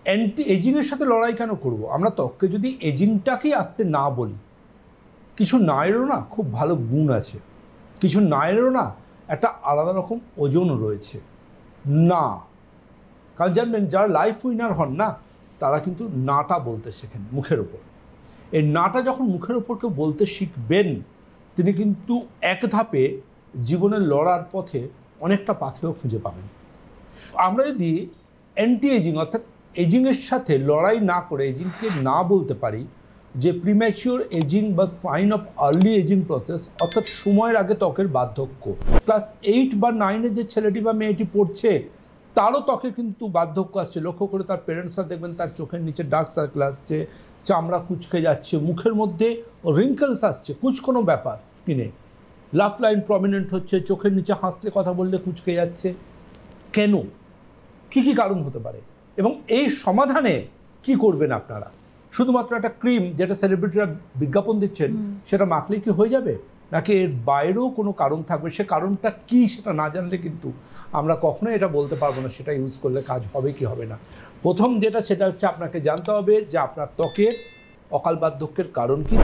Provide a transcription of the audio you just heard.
Anti এজিংয়ের সাথে লড়াই কেন করব? আমরা ত্বককে যদি এজিংটাকেই আসতে না বলি, কিছু নায়েরও না খুব ভালো গুণ আছে, কিছু নায়েরও না একটা আলাদা রকম ওজন রয়েছে না। কারণ জানবেন, যারা লাইফ উইনার হন না, তারা কিন্তু নাটা বলতে শেখেন মুখের ওপর। এই নাটা যখন মুখের ওপর কেউ বলতে শিখবেন, তিনি কিন্তু এক ধাপে জীবনের লড়ার পথে অনেকটা পাথেয় খুঁজে পাবেন। আমরা যদি অ্যান্টি এজিং অর্থাৎ এজিংয়ের সাথে লড়াই না করে এজিংকে না বলতে পারি যে প্রিম্যাচিওর এজিং বা sign of early ageing process, অর্থাৎ সময়ের আগে ত্বকের বার্ধক্য। ক্লাস 8 বা 9-এ যে ছেলেটি বা মেয়েটি পড়ছে, তারও ত্বকে কিন্তু বার্ধক্য আসছে। লক্ষ্য করে তার পেরেন্টসরা দেখবেন তার চোখের নিচে ডার্ক সার্কেল আসছে, চামড়া কুঁচকে যাচ্ছে, মুখের মধ্যে রিঙ্কেলস আসছে, কুঁচকোনো ব্যাপার স্কিনে, লাফ লাইন প্রমিনেন্ট হচ্ছে, চোখের নিচে হাসলে কথা বললে কুঁচকে যাচ্ছে। কেন? কী কী কারণ হতে পারে এবং এই সমাধানে কি করবেন আপনারা? শুধুমাত্র একটা ক্রিম যেটা সেলিব্রিটিরা বিজ্ঞাপন দিচ্ছেন সেটা মাখলেই কি হয়ে যাবে, নাকি এর বাইরেও কোনো কারণ থাকবে? সে কারণটা কি সেটা না জানলে কিন্তু আমরা কখনোই এটা বলতে পারবো না সেটা ইউজ করলে কাজ হবে কি হবে না। প্রথম যেটা, সেটা হচ্ছে আপনাকে জানতে হবে যে আপনার ত্বকের অকাল বার্ধক্যের কারণ কি।